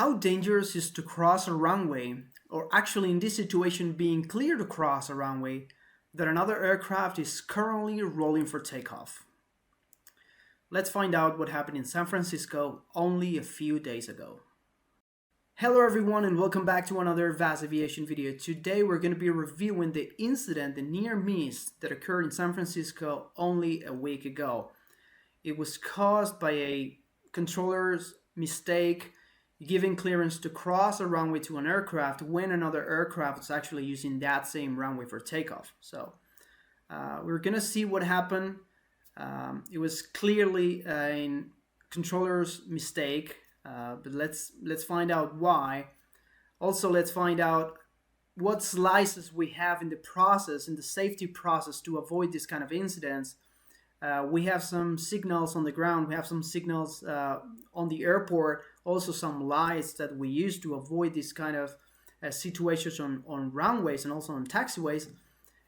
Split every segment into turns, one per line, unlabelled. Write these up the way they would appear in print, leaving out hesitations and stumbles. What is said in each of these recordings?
How dangerous is to cross a runway, or actually in this situation being clear to cross a runway, that another aircraft is currently rolling for takeoff? Let's find out what happened in San Francisco only a few days ago. Hello everyone and welcome back to another VASAviation video. Today we're going to be reviewing the incident, the near miss that occurred in San Francisco only a week ago. It was caused by a controller's mistake giving clearance to cross a runway to an aircraft when another aircraft was actually using that same runway for takeoff. So we're going to see what happened. It was clearly a controller's mistake. But let's find out why. Also, let's find out what slices we have in the process, in the safety process, to avoid this kind of incidents. We have some signals on the ground. We have some signals on the airport. Also, some lights that we use to avoid this kind of situations on runways and also on taxiways.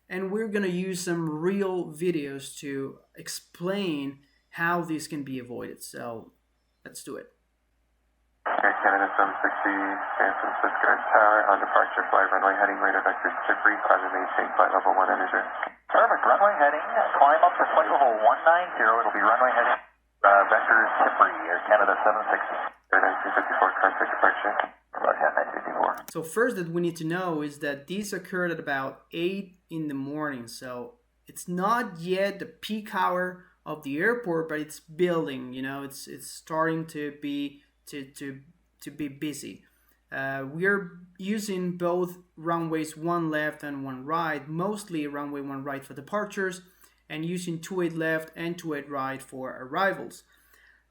And we're going to use some real videos to explain how this can be avoided. So let's do it.
Air Canada 760, San Francisco Tower, on departure, flight runway heading, radar vectors to free, climb and maintain flight level 1 energy.
Perfect, runway heading, climb up to flight level 190, it'll be runway heading, vectors to free, Air Canada 760.
Air 1954, contact departure.
Roger, 1954.
So first that we need to know is that these occurred at about 8 in the morning. So it's not yet the peak hour of the airport, but it's building, it's starting to be to be busy. We are using both runways 1 left and 1 right, mostly runway 1 right for departures, and using 28 left and 28 right for arrivals.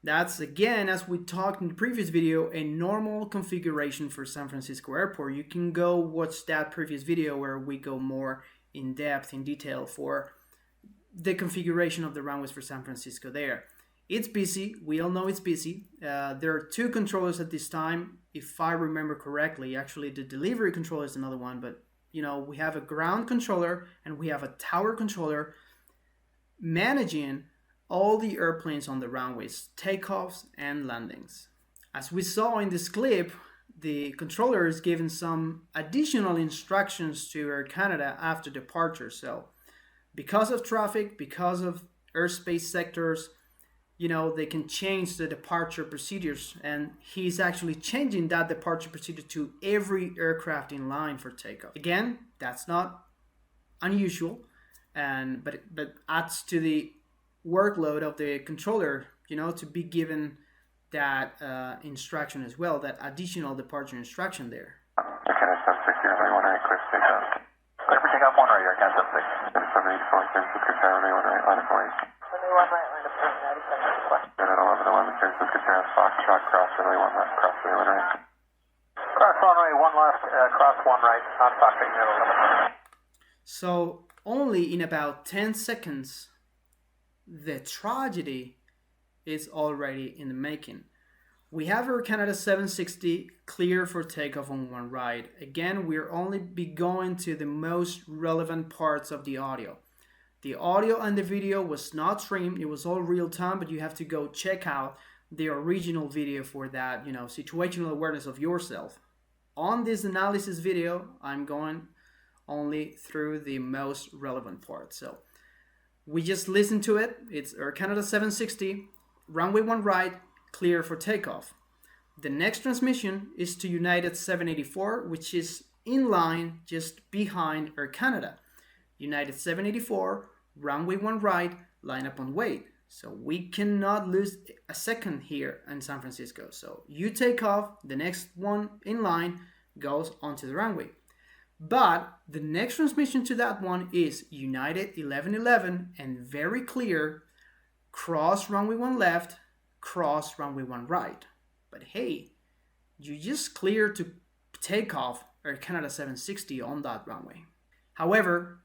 That's, again, as we talked in the previous video, a normal configuration for San Francisco Airport. You can go watch that previous video where we go more in depth, in detail for the configuration of the runways for San Francisco there. It's busy. We all know it's busy. There are 2 controllers at this time, if I remember correctly. Actually, the delivery controller is another one, but we have a ground controller and we have a tower controller managing all the airplanes on the runways, takeoffs and landings. As we saw in this clip, the controller is giving some additional instructions to Air Canada after departure. So because of traffic, because of airspace sectors, they can change the departure procedures, and he's actually changing that departure procedure to every aircraft in line for takeoff. Again, that's not unusual, but adds to the workload of the controller, to be given that instruction as well, that additional departure instruction there.
Okay, 760, runway 1 right, clear for takeoff.
Clear for takeoff 1 right, Air Canada 760.
784, San Francisco Tower, runway 1 right, line of 4.
Runway 1 right, line of 4, 97.
Unit 1111, San Francisco Tower, Foxtrot, cross runway 1 left, cross runway 1 right.
Cross runway 1 left, cross 1 right, on Foxtrot, Unit 11.
So only in about 10 seconds, the tragedy is already in the making. We have Air Canada 760 clear for takeoff on 1 right. Again, we're only be going to the most relevant parts of the audio. The audio and the video was not streamed. It was all real time, but you have to go check out the original video for that, situational awareness of yourself. On this analysis video, I'm going only through the most relevant parts. So we just listened to it. It's Air Canada 760, runway 1 right, clear for takeoff. The next transmission is to United 784, which is in line just behind Air Canada. United 784, runway 1 right, line up on wait. So we cannot lose a second here in San Francisco. So you take off, the next one in line goes onto the runway. But the next transmission to that one is United 1111 and very clear, cross runway 1 left, cross runway 1 right. But hey, you just cleared to take off Air Canada 760 on that runway. However,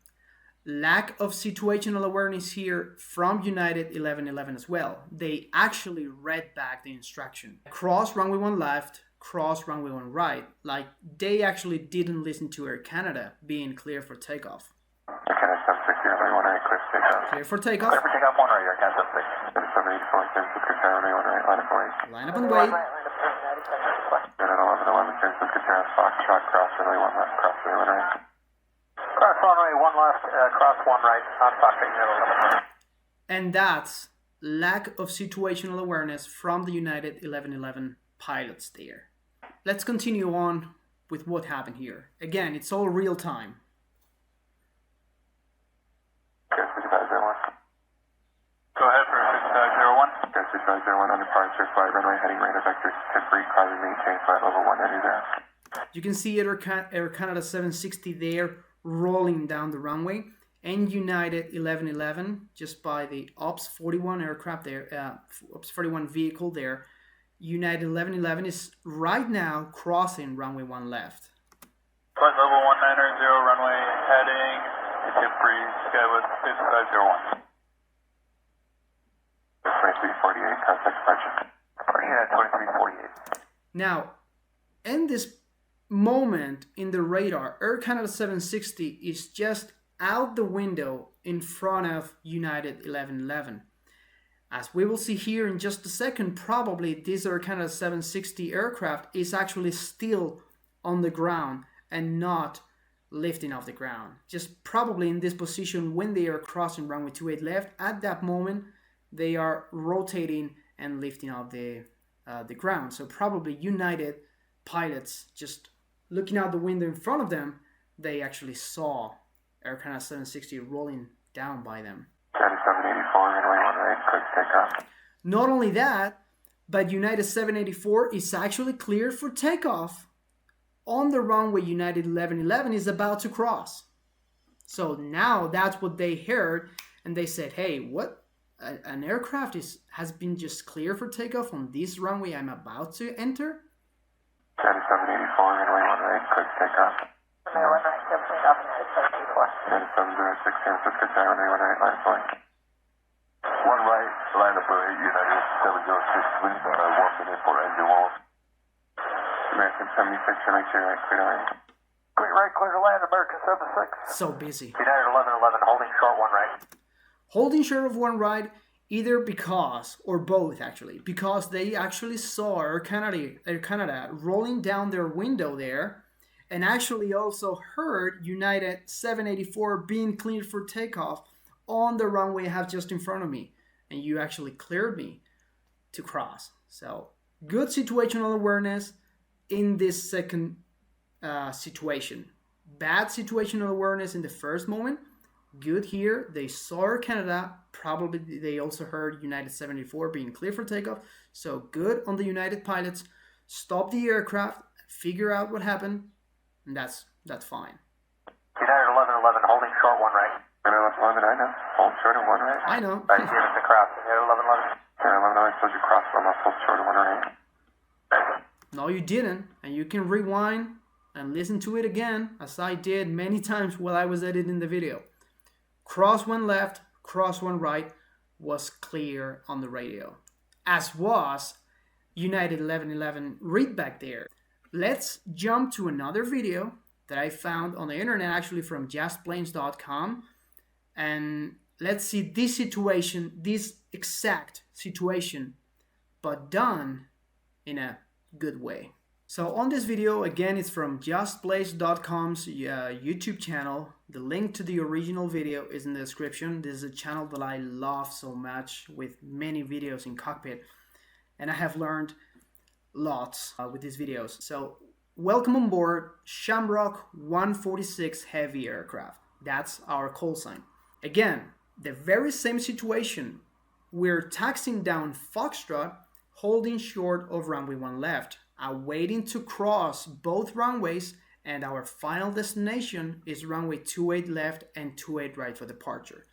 lack of situational awareness here from United 1111 as well. They actually read back the instruction. Cross runway 1 left, cross runway 1 right. Like they actually didn't listen to Air Canada being clear for takeoff.
Air Canada 760, runway 1 right, clear for takeoff.
Clear for takeoff.
Clear for takeoff 1 right, Air Canada 760.
784, San Francisco Tower, runway 1 right, line of 4.
Line up and wait.
Unit 11, San Francisco Tower, Foxtrot, cross runway 1 left, cross runway 1 right.
Cross runway 1 left, cross 1 right, on Foxtrot, United 11.
And that's lack of situational awareness from the United 1111 pilots there. Let's continue on with what happened here. Again, it's all real time.
Okay, 6501.
Go ahead for 6501.
Okay, 6501 on departure, flight runway heading right of vector 10-3, caution maintain flight level 1 heading there.
You can see Air Canada 760 there rolling down the runway, and United 1111 just by the Ops 41 aircraft there, Ops 41 vehicle there. United 1111 is right now crossing runway 1 left.
Flight level 190, runway heading, tip breeze, Skywest 6501.
2348, contact departure. Yeah, 2348.
Now, in this moment in the radar, Air Canada 760 is just out the window in front of United 1111. As we will see here in just a second, probably this Air Canada 760 aircraft is actually still on the ground and not lifting off the ground. Just probably in this position when they are crossing runway 28 left. At that moment, they are rotating and lifting off the ground. So probably United pilots just looking out the window in front of them, they actually saw Air Canada 760 rolling down by them.
784, runway 1 right, quick takeoff.
Not only that, but United 784 is actually cleared for takeoff on the runway United 1111 is about to cross. So now that's what they heard, and they said, hey, what? An aircraft has been just cleared for takeoff on this runway I'm about to enter?
784, runway 1 right, quick takeoff.
Runway 1 right, definitely off in 674.
706, San Francisco Tower, runway 1 right, line flight.
1 right, line up United 706, please, 1 minute for engine wall.
American 76, runway 2 right, clear to land.
Great right, clear to land, American 76.
So busy.
United 1111, holding short 1 right.
Holding short of 1 right, either because, or both actually, because they actually saw Air Canada rolling down their window there, and actually also heard United 784 being cleared for takeoff on the runway I have just in front of me, and you actually cleared me to cross. So good situational awareness in this second situation. Bad situational awareness in the first moment. Good here. They saw Air Canada. Probably they also heard United 74 being cleared for takeoff. So good on the United pilots. Stop the aircraft. Figure out what happened. And that's fine.
United 1111, holding short 1 right.
United 1111, I know. Hold short of 1 right.
I know.
I see it at the cross. United 1111.
United 1111, I told you cross, so I'm hold short of 1 right.
No, you didn't. And you can rewind and listen to it again, as I did many times while I was editing the video. Cross 1 left, cross 1 right was clear on the radio, as was United 1111 readback there. Let's jump to another video that I found on the internet, actually from justplanes.com, and let's see this situation, this exact situation, but done in a good way. So on this video, again, it's from justplanes.com's YouTube channel. The link to the original video is in the description. This is a channel that I love so much, with many videos in cockpit, and I have learned lots with these videos. So welcome on board Shamrock 146 Heavy aircraft. That's our call sign. Again, the very same situation. We're taxiing down Foxtrot, holding short of runway 1 left, awaiting to cross both runways, and our final destination is runway 28 left and 28 right for departure.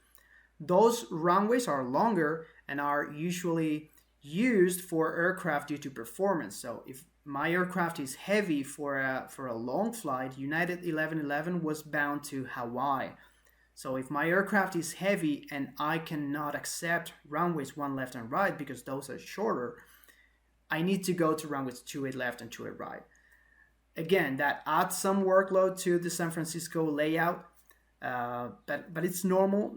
Those runways are longer and are usually used for aircraft due to performance. So if my aircraft is heavy for a long flight, United 1111 was bound to Hawaii. So if my aircraft is heavy and I cannot accept runways 1 left and right because those are shorter, I need to go to runways 28 left and 28 right. Again, that adds some workload to the San Francisco layout, but it's normal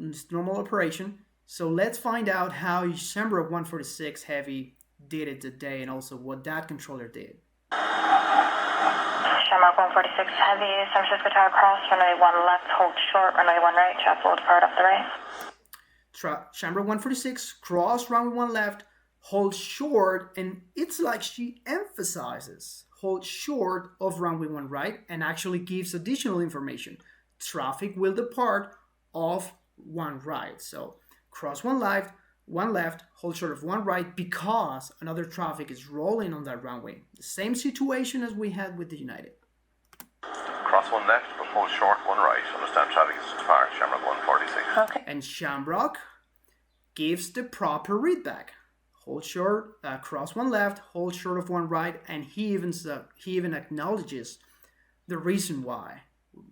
operation. So let's find out how Shamrock 146 Heavy did it today, and also what that controller did.
Shamrock 146 Heavy, San Francisco Tower cross, runway 1 left, hold short, runway 1 right, traffic will depart up the right.
Shamrock 146, cross, runway 1 left, hold short, and it's like she emphasizes hold short of runway 1 right and actually gives additional information. Traffic will depart off 1 right. So cross 1 left, hold short of 1 right because another traffic is rolling on that runway. The same situation as we had with the United.
Cross 1 left, but hold short 1 right. Understand traffic is to depart, Shamrock 146.
Okay.
And Shamrock gives the proper readback. Hold short, cross 1 left, hold short of 1 right, and he even acknowledges the reason why.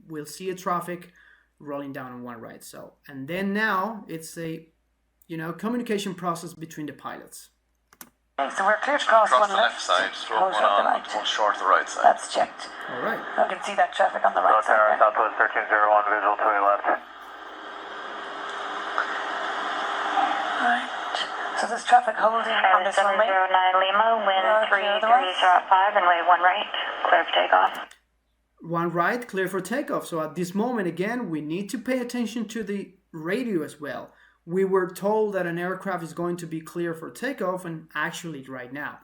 We'll see a traffic rolling down on 1 right. So, and then now it's a communication process between the pilots.
Okay, so we're clear to cross
Cross
1
the
left,
left side, stroke
hold
1
short the
on,
right.
hold short the right side.
That's checked.
All right.
I can see that traffic on the right side there.
Southwest 1301, visual to your left.
Right. So there's traffic holding on this runway. 709 Lima, wind 3305, runway 1 right, clear for takeoff.
1 right, clear for takeoff. So at this moment, again, we need to pay attention to the radio as well. We were told that an aircraft is going to be clear for takeoff, and actually right now.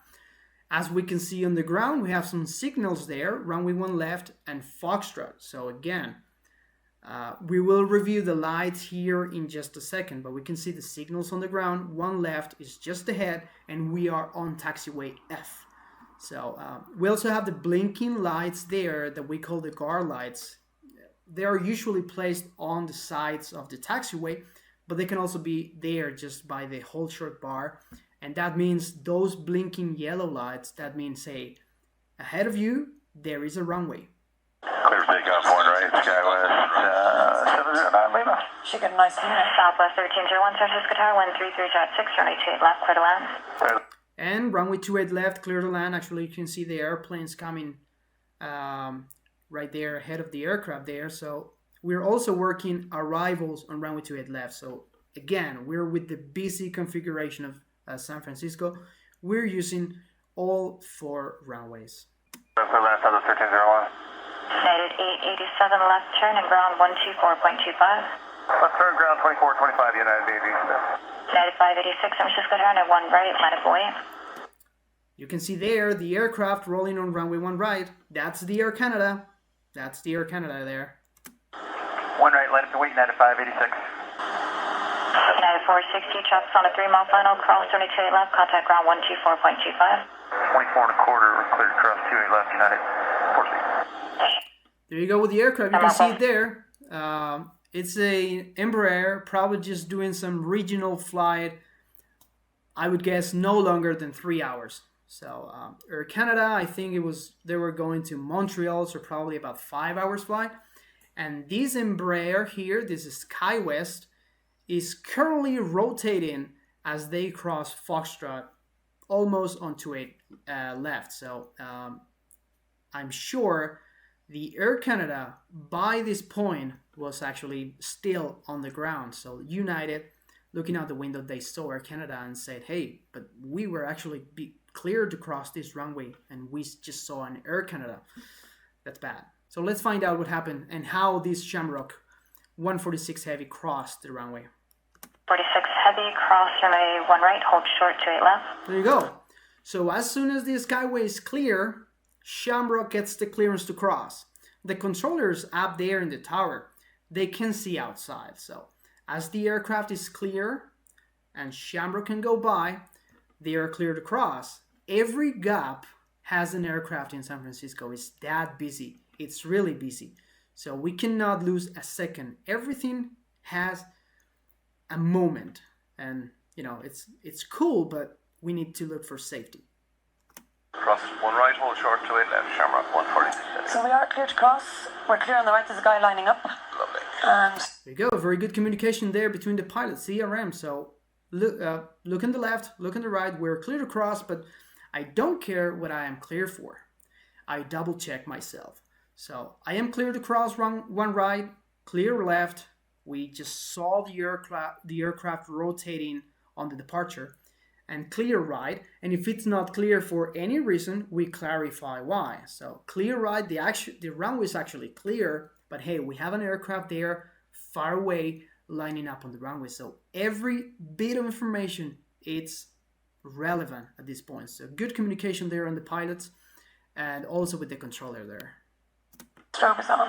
As we can see on the ground, we have some signals there, runway 1 left and Foxtrot. So again, we will review the lights here in just a second, but we can see the signals on the ground. 1 left is just ahead, and we are on taxiway F. So we also have the blinking lights there that we call the guard lights. They are usually placed on the sides of the taxiway, but they can also be there just by the hold short bar. And that means those blinking yellow lights, that means, say, ahead of you, there is a runway.
Clear for takeoff, 1 right, Skywest 709 Lima.
Should get a nice view now. Southwest 1301, San Francisco Tower, wind 3306, runway 28 left, clear to land.
And runway 28 left, clear to land. Actually, you can see the airplanes coming right there ahead of the aircraft there. So we're also working arrivals on runway 28 left. So again, we're with the busy configuration of San Francisco. We're using all 4 runways.
Southwest 1301.
United 887 left turn and ground 124.25.
Left turn, ground 2425, United 887.
United 586, San Francisco Tower, and 1 right, line up away.
You can see there the aircraft rolling on runway 1 right. That's the Air Canada. That's the Air Canada there.
1 right, line up away, United 586.
United 460, traffic on a 3-mile final, cross 22 left, contact ground 124.25.
24 and a quarter, we're cleared across 28 left, United 460.
There you go with the aircraft. You can see it there. It's a Embraer, probably just doing some regional flight. I would guess no longer than 3 hours. So Air Canada, I think they were going to Montreal, so probably about 5 hours flight. And this Embraer here, this is SkyWest, is currently rotating as they cross Foxtrot, almost on 28 left. So I'm sure the Air Canada by this point was actually still on the ground. So United, looking out the window, they saw Air Canada and said, hey, but we were actually cleared to cross this runway and we just saw an Air Canada. That's bad. So let's find out what happened and how this Shamrock 146 Heavy crossed the runway.
46 Heavy, cross runway 1 right, hold short 28 left.
There you go. So as soon as the skyway is clear, Shamrock gets the clearance to cross. The controllers up there in the tower, they can see outside. So as the aircraft is clear and Shamrock can go by, they are clear to cross. Every gap has an aircraft in San Francisco. It's that busy. It's really busy. So we cannot lose a second. Everything has a moment. And, it's cool, but we need to look for safety.
Cross 1 right, hold short 28 left, Shamrock 146.
So we are clear to cross. We're clear on the right. There's a guy lining up.
Lovely.
And
there you go. Very good communication there between the pilots, CRM. So look on the left, look on the right. We're clear to cross, but I don't care what I am clear for. I double check myself. So I am clear to cross 1 right, clear left. We just saw the aircraft rotating on the departure. and clear right. And if it's not clear for any reason, we clarify why. So clear right, the runway is actually clear, but hey, we have an aircraft there far away lining up on the runway. So every bit of information, it's relevant at this point. So good communication there on the pilots and also with the controller there.
Strobe is on.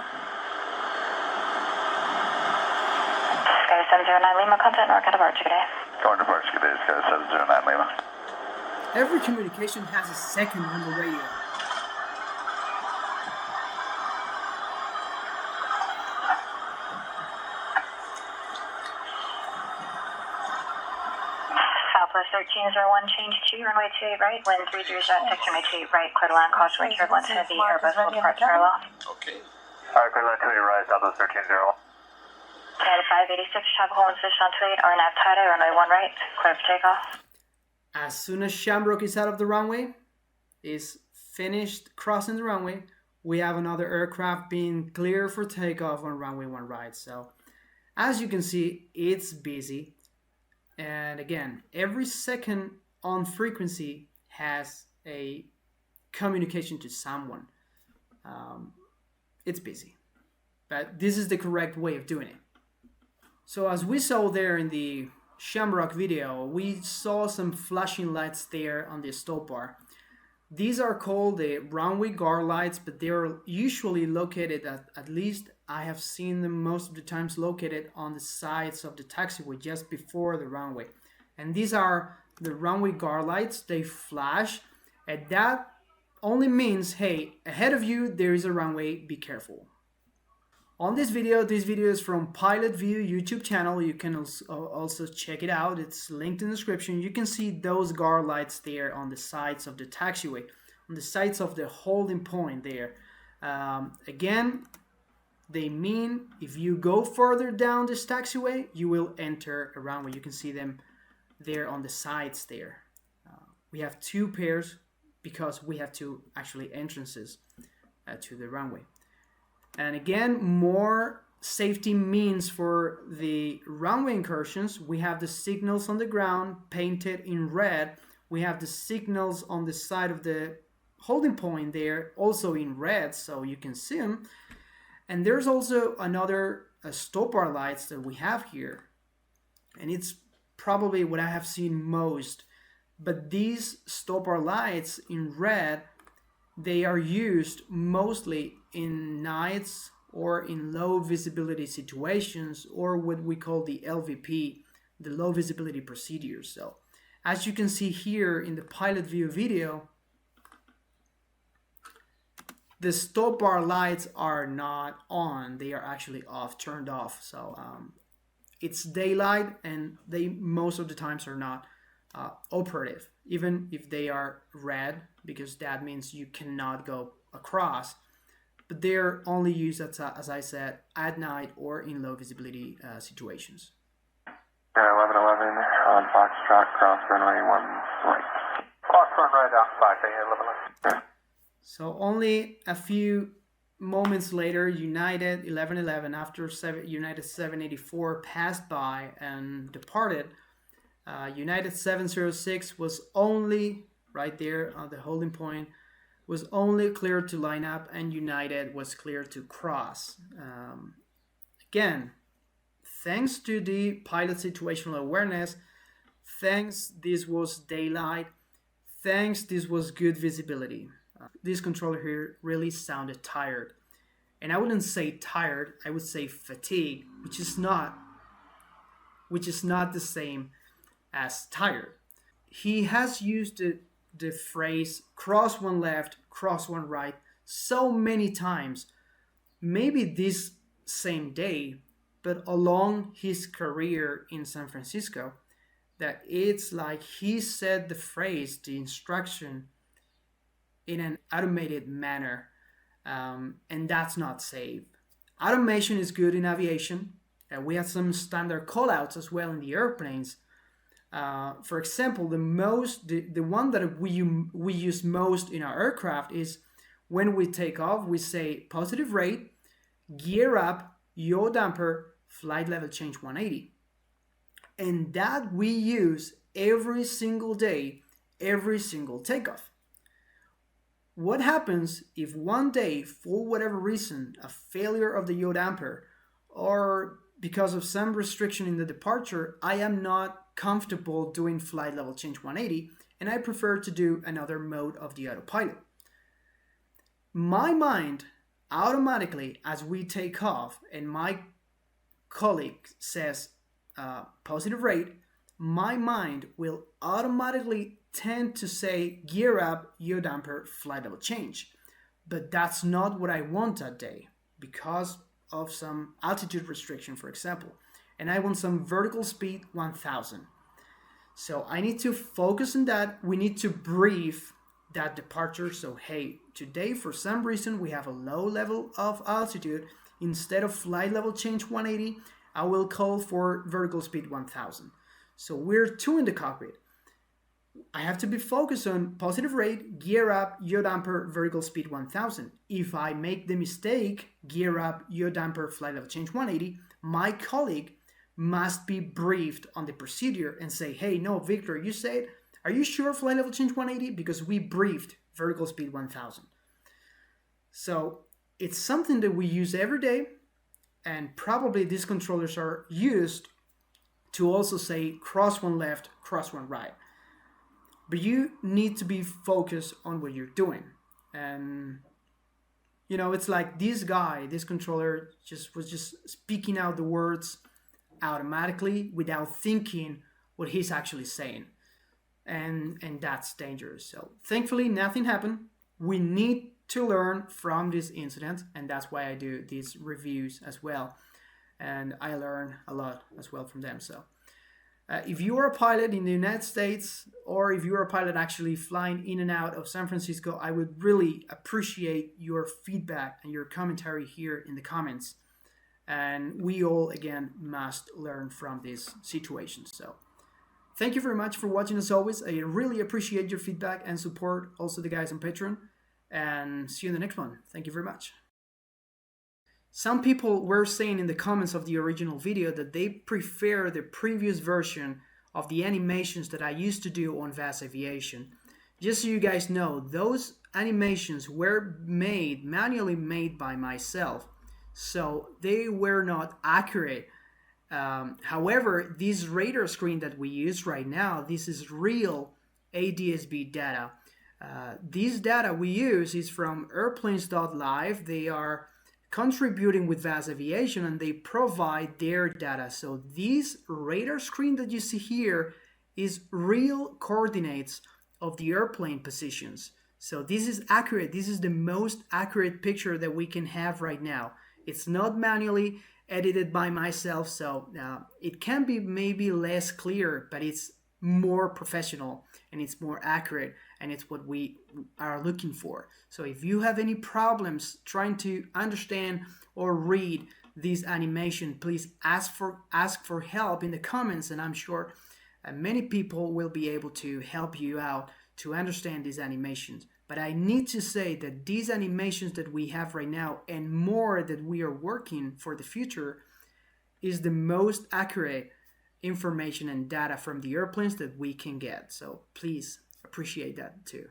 Sky 709 Lima, contact NorCal departure today.
Going to departure today, Sky 709 Lima.
Every communication has a second on the radio.
Southwest 1301, change to runway 28 right, wind 30 at text runway 28 right, clear to land, caution, wind turbulence, heavy, Airbus will depart parallel.
Okay. Alright, clear to land 28 right, Southwest 1301.
United 586, traffic hold switch on 28, RNAV tidal, runway 1 right, clear for takeoff.
As soon as Shamrock is out of the runway, is finished crossing the runway, we have another aircraft being clear for takeoff on runway 1 right. So as you can see, it's busy. And again, every second on frequency has a communication to someone. It's busy, but this is the correct way of doing it. So as we saw there in the Shamrock video, we saw some flashing lights there on the stop bar. These are called the runway guard lights, but they're usually located at least I have seen them most of the times located on the sides of the taxiway just before the runway. And these are the runway guard lights. They flash, and that only means, hey, ahead of you there is a runway, be careful. On this video is from Pilot View YouTube channel. You can also check it out. It's linked in the description. You can see those guard lights there on the sides of the taxiway, on the sides of the holding point there. Again, they mean if you go further down this taxiway, you will enter a runway. You can see them there on the sides there. We have two pairs because we have two actually entrances to the runway. And again, more safety means for the runway incursions. We have the signals on the ground painted in red. We have the signals on the side of the holding point there also in red, so you can see them. And there's also another stop bar lights that we have here. And it's probably what I have seen most. But these stop bar lights in red, they are used mostly in nights or in low visibility situations, or what we call the LVP, the low visibility procedures. So as you can see here in the Pilot View video, the stop bar lights are not on, they are actually off, turned off. So it's daylight and they most of the times are not operative, even if they are red, because that means you cannot go across. But they're only used, as I said, at night or in low visibility situations.
1111 on Foxtrot, cross runway 1 right.
Cross runway down 5, 1111.
So only a few moments later, United 1111, after United 784 passed by and departed, United 706 was only right there on the holding point, was only cleared to line up, and United was cleared to cross. Again, thanks to the pilot situational awareness, thanks this was daylight, thanks this was good visibility. This controller here really sounded tired. And I wouldn't say tired, I would say fatigued, which is not the same as tired. He has used the phrase cross one left, cross one right so many times, maybe this same day, but along his career in San Francisco, that it's like he said the phrase, the instruction, in an automated manner, and that's not safe. Automation is good in aviation. We have some standard callouts as well in the airplanes. For example, the one that we use most in our aircraft is when we take off, we say positive rate, gear up, yaw damper, flight level change 180. And that we use every single day, every single takeoff. What happens if one day, for whatever reason, a failure of the yaw damper, or because of some restriction in the departure, I am not comfortable doing flight level change 180, and I prefer to do another mode of the autopilot? My mind automatically, as we take off, and my colleague says positive rate, my mind will automatically tend to say gear up, yaw damper, flight level change. But that's not what I want that day because of some altitude restriction, for example. And I want some vertical speed 1000. So I need to focus on that. We need to brief that departure. So, hey, today for some reason we have a low level of altitude. Instead of flight level change 180, I will call for vertical speed 1000. So we're two in the cockpit. I have to be focused on positive rate, gear up, yaw damper, vertical speed 1000. If I make the mistake, gear up, yaw damper, flight level change 180, my colleague must be briefed on the procedure and say, hey, no, Victor, you said, are you sure flight level change 180? Because we briefed vertical speed 1000. So it's something that we use every day, and probably these controllers are used to also say cross one left, cross one right. But you need to be focused on what you're doing. And, you know, it's like this guy, this controller was just speaking out the words automatically without thinking what he's actually saying. And that's dangerous. So thankfully, nothing happened. We need to learn from this incident, and that's why I do these reviews as well. And I learn a lot as well from them. So if you are a pilot in the United States, or if you're a pilot actually flying in and out of San Francisco, I would really appreciate your feedback and your commentary here in the comments. And we all, again, must learn from this situation. So thank you very much for watching as always. I really appreciate your feedback and support, also the guys on Patreon. And see you in the next one. Thank you very much. Some people were saying in the comments of the original video that they prefer the previous version of the animations that I used to do on VASAviation. Just so you guys know, those animations were manually made by myself, so they were not accurate. However, this radar screen that we use right now, this is real ADS-B data. This data we use is from Airplanes.Live. They are contributing with VASAviation, and they provide their data. So this radar screen that you see here is real coordinates of the airplane positions. So this is accurate. This is the most accurate picture that we can have right now. It's not manually edited by myself, so it can be maybe less clear, but it's more professional and it's more accurate, and it's what we are looking for. So if you have any problems trying to understand or read this animation, please ask for help in the comments, and I'm sure many people will be able to help you out to understand these animations. But I need to say that these animations that we have right now, and more that we are working for the future, is the most accurate information and data from the airplanes that we can get. So please appreciate that too.